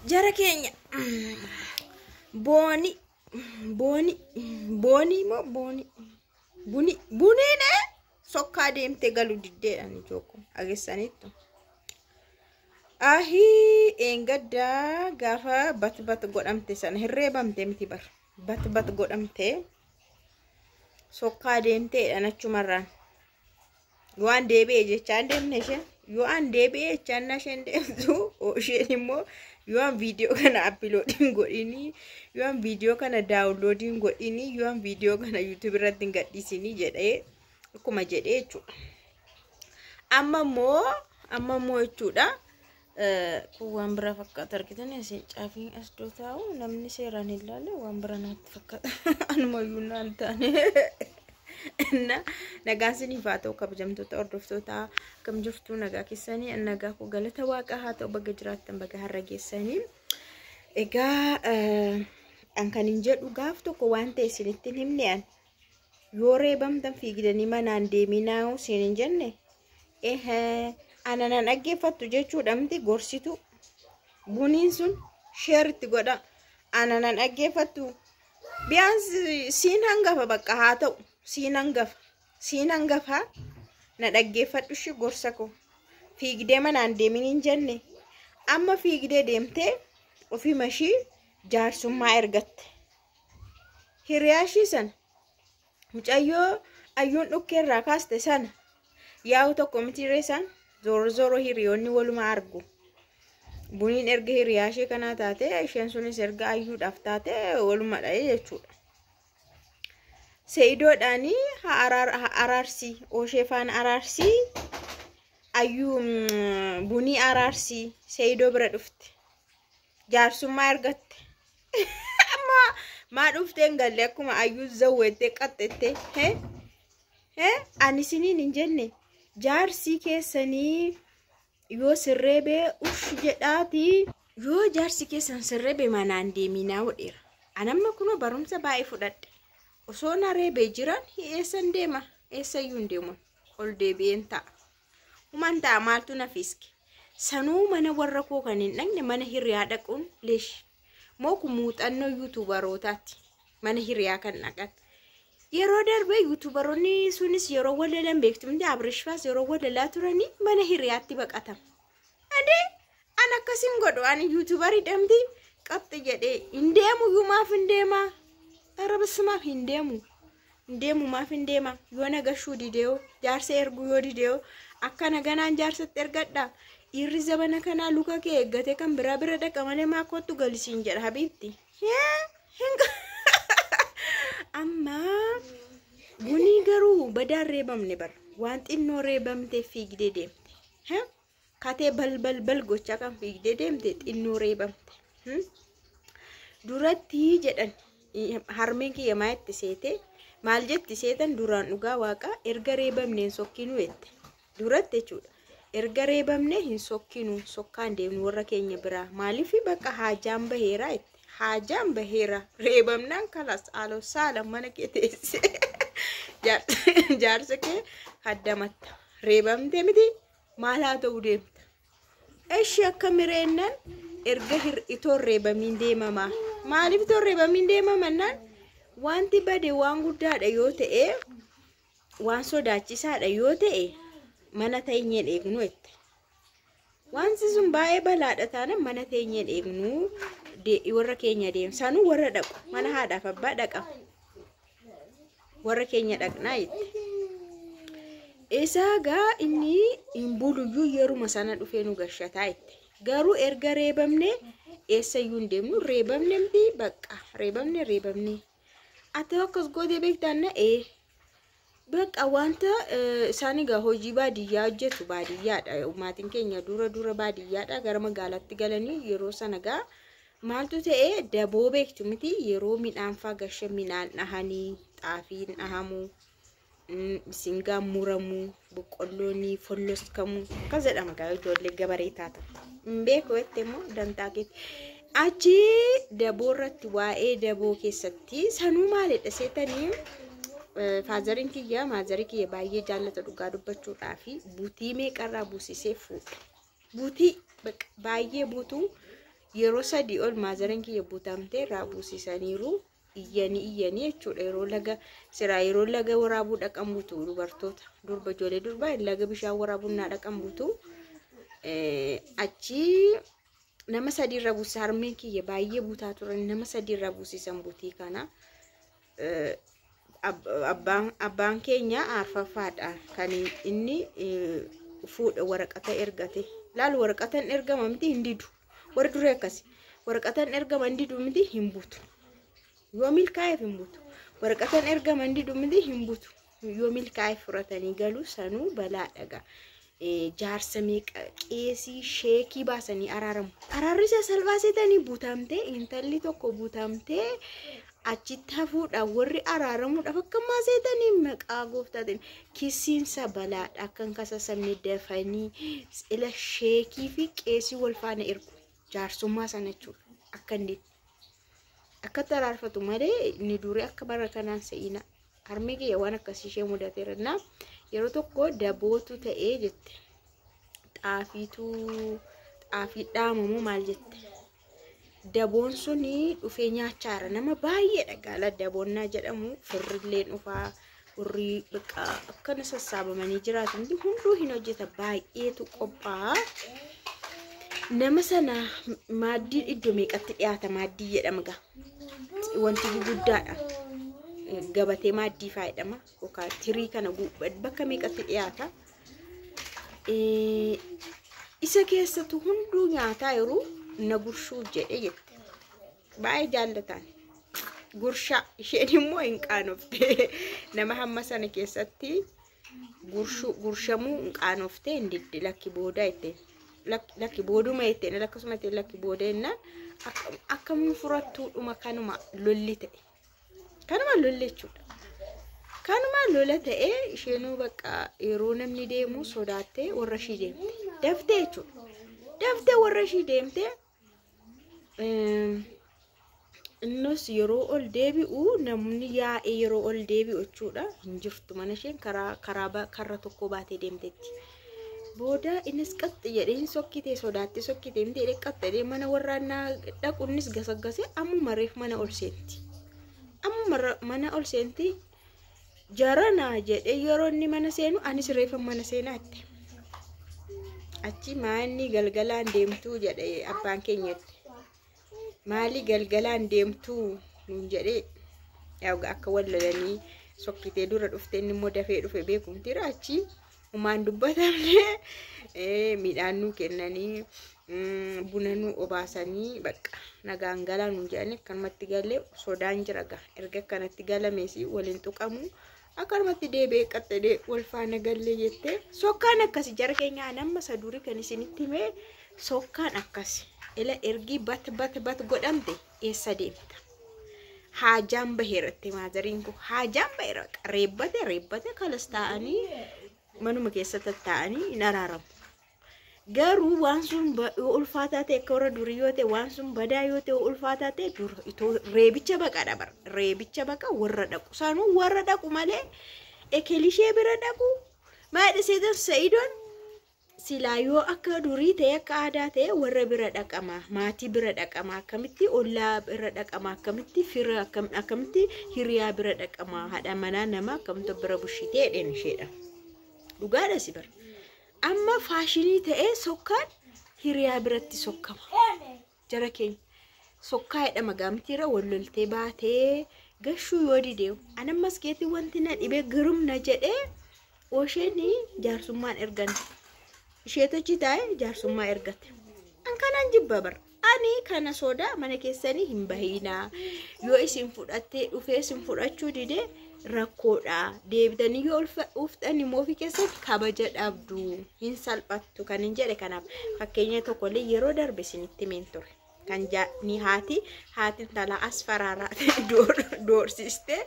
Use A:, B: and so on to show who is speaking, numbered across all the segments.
A: Jara keenya boni buni ne sokka deemte galu diddeedhaan joko ageessanittu ahi engadda gaafa bat godhamte san hirreebamte miti bar bat godhamte sokka deemteedhaan achumarraan waan deebi'e jechaan deemne ishee yoo an deebi'e jechaan isheen deemtu isheen immoo yoo an viidiyoo kana uploading godhini yoo an viidiyoo kana downloading godhini yoo an viidiyoo kana YouTube irratti gadhiisini jedhee akkuma jedhee jechuudha. Amma moo jechuudha waan bira fakkaata argitanii asiin caafiin as dootaa'u namni seeraan hin laalle waan bira natti fakkaata anumayyuu naan taane. Nagaasini faatoo kabajamtoota hordoftoota kam jirtu nagaa keessanii nagaa ku galata waaqa haa ta'u baga jiraattan baga har'a geessanii egaa an kan hin jedhu gaaf tokko waan ta'e isinitti himne an yoo reebamtan fiigdanii manaan deeminaa isin hin jenne ananan dhaggeeffattu jechuudha miti gorsitu buniin sun sheeritti godha ananan dhaggeeffattu biyyaans siin hangafa bakka haa ta'u siin hangafa na dhaggeeffadhu shi gorsa ko fiigdee manaan deemin hin jenne amma fiigdee deemtee ofii mashii jaarsummaa ergatte hiriyaashii san mucayyoo ayyuun dhukkeerraa kaaste sana yaa'u tokko mitiiree san zoro hiriyoonni waluma argu buniin erga hiriyaashii kanaa taate isheen sunis erga ayyuudhaaf taate waluma dha'ee jechuudha. Seidoodhaani araarsi oshefaan araarsi ayyuu bunii araarsi seidoo bira dhufte jaarsummaa ergatte amma maa dhufteen galle akkuma ayyuu zawwettee qaxxette ani isiniin hin jenne jaarsi keessanii yoo sirreebee ush jedhaati yoo jaarsi keessan sirreebee manaan deeminaa wodheera anamma kunoo barumsa baay'ee fudhadhe osoo na reebee jiran eessan deema eessayyuu hin deemu ol deebi'een ta'a human ta'a maaltu na fiiske sanuu mana warra koo kan hin dhaqne mana hiriyaa dhaquun leesh moo ku muuxannoo yuutuubarootaatti mana hiriyaa kan dhaqan yeroo darbee yuutuubaroonni sunis yeroo walalan beektumti abrishfaas yeroo walalaa turanii mana hiriyaatti baqatan ade an akkasiin godhu ani yuutuubarii dhamti qabxe jedhee hin deemu yuumaaf hin deemaa arabsuma hindemu maaf hindema yoo nagashuu dideo jaarsa ergu yoo dideo akkana ganaan jaarsatti ergadha irri zabana kana luka kee eeggate kan bira dhaqa malee maa kottu galisiin jedha habiibti amma bunii garuu badaan reebamne bar waan xinnoo reebamte fiigdee deemte katee bal gochaa kan fiigdee deemte xinnoo reebamte duratti jedhan harmeen kiyya maayetti seete maal jetti seetan duraan dhugaa waaqa erga reebamne hin sokkinu jette duratti jechuudha erga reebamne hin sokkinu sokkaan deemnu warra keenya biraa maaliif bakka haajaan baheera jette haajaan baheera reebamnaan kalas alo saala mana kee teesse jaarsa kee haddamatta reebamte miti maal haa ta'u deemta eshi akka mireennan erga itoon reebamiin deemamaa maaliif torreebamiin deemamannaan wanti bade waan guddaadha yoo ta'e waan sodaachisaadha yoo ta'e mana teenyeen eegnu jette wanti sun baay'ee balaadha taana mana teenyeen eegnu warra keenya deemsanuu warra dhaqu mana haadhaaf abbaa dhaqa warra keenya dhaqnaa jette isaagaa inni hin buluyyuu yeruma sana dhufee nu gashataa jette garuu erga reebamne eessayyuu hin deemnu reebamne miti bakka reebamne ati akkas gootee beektaanna bakka wanta isaan egaa hojii baadiyyaa hojjetu baadiyyaadha maatiin keenya dura baadiyyaadha gara magaalaatti galanii yeroo sana gaa maaltu ta'e daboo beektu miti yeroo midhaan faa gasha midhaan dhahanii xaafiin dhahamu singaa muramu boqqollooni folloskamu akkas jedhama gaa ijoollee gabaree taata beeko ettemo dantaake achi daboo irratti waa'ee daboo keessatti sanuu maalidha seetanii faazarin kiyya maazarii kiyya baay'ee jaallata dhugaa dubbachuudhaafi buutii meeqarraa buusisee fuudha buutii baay'ee buutuu yeroo sadii ol maazaran kiyya butamtee raabuusisaniiru iyyanii jechuudha yeroo laga waraabuu dhaqan butu dubartoota durba ijoollee durba laga bishaan waraabuu naa dhaqan butu achi nama sadii raabuusa harmeen kiyya baay'ee butaa turan nama sadii raabuusisan butii kana abbaan keenya arfafaadha kan inni fuudha waraqata ergate laal waraqatan ergama miti hindidu warra duree akkasi waraqatan ergama hindidu miti himbutu yoo milkaa'eef himbutu waraqatan ergama hindidu miti himbutu yoo milkaa'eef furatanii galu sanuu balaa dhaga jaarsa meeqa qeesii sheekii baasanii araarri salphaasetanii butamtee intalli tokko butamtee achitti hafuudha warri araaramuudhaaf akka maasetanii maqaa gooftaatiin kisiinsa balaadha akkan kasasamni dafanii ila sheekii fi qeesii wal faana ergu jaarsummaa sana jechuudha akka inni akka taraarfatu malee ni durii akka bara kanaan se'ina harmee kiyya waan akkasii ishee mudateera yeroo tokko dabootu ta'ee jette xaafii dhaamamu maal jette daboon suni dhufee nyaachaara nama baay'eedha gaala daboonnaa jedhamu firrilleen dhufaa warri baqa akkana sassaabamanii jiraatan hunduu hin hojjeta baay'eetu qophaa'a nama sana maaddii iddoo meeqatti dhiyaata maaddii jedhama wanti guddaadha gabatee maaddii faayidama yookaan tirii kana bakka meeqatti dhiyaata isa keessatu hunduu nyaataa yeroo na gurshuu jedhe jette baay'ee jaallatan gurshaa isheen immoo hin qaanofte nama hamma sana keessatti gurshamuu hin qaanofte hin didde lakki booda itti lakki booduma itti lakkasuma itti lakki booda inna akkam furattuu dhuma kanuma lolli ta'e kanuma lolli jechuudha kanuma lola ta'e isheenuu bakka yeroo namni deemu sodaattee warra ishii deemte daftee jechuudha daftee warra ishii deemte innos yeroo ol deebi'u namni yaa'ee yeroo ol deebi'u jechuudha hin jirtu mana isheen karaa tokko baatee deemtetti booda innis qaxxi jedhee hin sokkitee sodaattee sokkitee miti jedhee qaxxadee mana warraannaa dhaquunis gasaggase ammuma reef mana ol seenti ammuma mana ol seenti jaranaa jedhee yeroo inni mana seenu anis reefa mana seenaatti achi maanni galgalaan deemtuu jedhee abbaan keenyatti maali galgalaan deemtuu nuun jedhee akka wallalanii sokkitee dura dhufte inni immoo dafee dhufe beekumtiira achi umaan dubbatamne midhaan nuu kennanii buna nuu obaasanii bakka nagaan galaa nuun jedhanii akkanumatti galee sodaan jira erga akkanatti galameesi waliin tuqamu akkanumatti deebi'ee qaxxadee wal faana gallee jettee sokkaan akkasi jara keenyaa nama sadurii kan isinitti himee sokkaan akkasi ila ergi bat godhamte eessa deemta haajaan baheeratti maazariin kun haajaan baheera reebbate kalas ta'anii manuma keessa taa'anii hin araaramu garuu waan sun ulfaataa ta'e akka warra durii yoo ta'e waan sun badaa yoo ta'e ulfaataa ta'e reebicha baqaadha bara reebicha baqa warra dhaqu sanuu warra dhaqu malee ekelishee bira dhaqu maadha seetan sa'idoon silaa yoo akka durii ta'e akka aadaa ta'e warra bira dhaqama maatii bira dhaqama akkamitti ollaa bira dhaqama akkamitti fira akkamitti hiriyaa bira dhaqama haadha manaa nama akkamitti bira bushitee dheen isheedha dhugaadha si bara amma faashinii ta'e sokkaan hiriyaa biratti sokkama jara keenya sokkaa jedhama gaamtiira walloltee baatee gashuu yoo dideewu anammas keetti wanti na dhibee girumna jedhee oosheenii jaarsummaan ergan isheetochi taa'e jaarsummaa ergate an kanaan jibba bara ani kana soda mana keessanii hin bahiinaa yoo isin fudhattee dhufee isin fudhachuu dide rakkoodha deebitanii yoo uftan immoo fi keessatti kabaja dhabdu hin salphattu kan hin jedhe kanaaf fakkeenya tokkollee yeroo darbe isinitti himeen ture kan ni haati talaa asfaraaraa doorsiste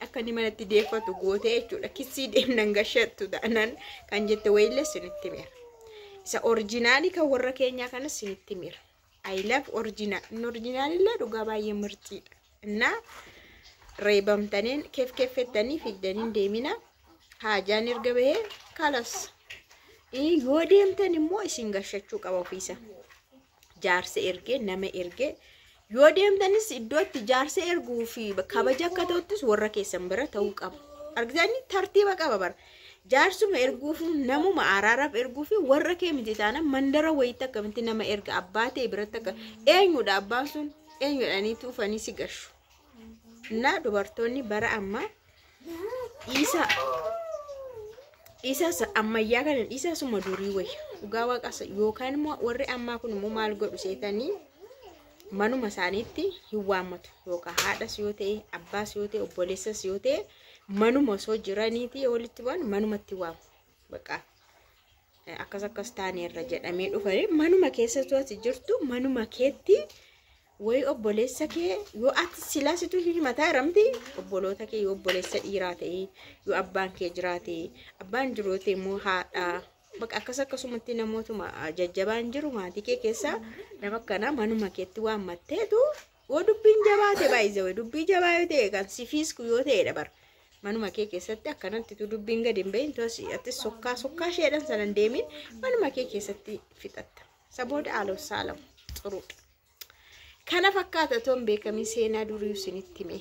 A: akka ni manatti deeffatu gootee jechuudha kissii deemnan gashattu ta'anan kan jette wayillee isinitti himeera isa originaali kan warra keenyaa kanas isinitti himeera I love original illee dhugaa baay'ee mirtiidha እና reebamtaniin keeffettanii figdaniin deemina haajaan erga bahee kalas yoo deemtan immoo isin gashachuu qaba ofiisa jaarsa ergee nama ergee yoo deemtanis iddootti jaarsa erguu fi kabaja akka ta'uttis warra keessan bira ta'uu qaba. Argitanii tartiiba qaba bara. Jaarsuma erguu fi namuma araaraaf erguu fi warra kee miti taana mandara wayita akkamitti nama erga abbaa ta'e biratti akka eenyudha abbaan sun eenyudhanii tuufanii si gashu. Na dubartoonni bara ammaa isa ammayyaa kana isa suma durii wayya dhugaa waaqasa yookaan immoo warri ammaa kun immoo maal godhu seetanii manuma isaaniitti hin waammatu yookaan haadhas yoo ta'e abbaas yoo ta'e obboleessas yoo ta'e manuma osoo jiraniiti walitti waan manumatti waamu baqa akkas taaneerra jedhamee dhufanii manuma keessatti ati jirtu manuma keetti way obboleessa kee yoo ati silaasitu himataa ramti obboloota kee yoo obboleessa dhiiraa ta'e yoo abbaan kee jiraate abbaan jiroote immoo haadha baqa akkasumatti namootuma jajjabaan jiru maatii kee keessa nama kana manuma keetti waammatteetu oo dubbiin jabaate baay'ee dubbii jabaa yoo ta'e kan sifiisku yoo ta'e dabar manuma kee keessatti akkanatti tu dubbiin gadi hin bahin tosi ati sokkaa sheedhan sanan deemin manuma kee keessatti fixatta sabooda aaloo saalam xuru kana fakkaata toon beekamii seenaa durii isinitti hime.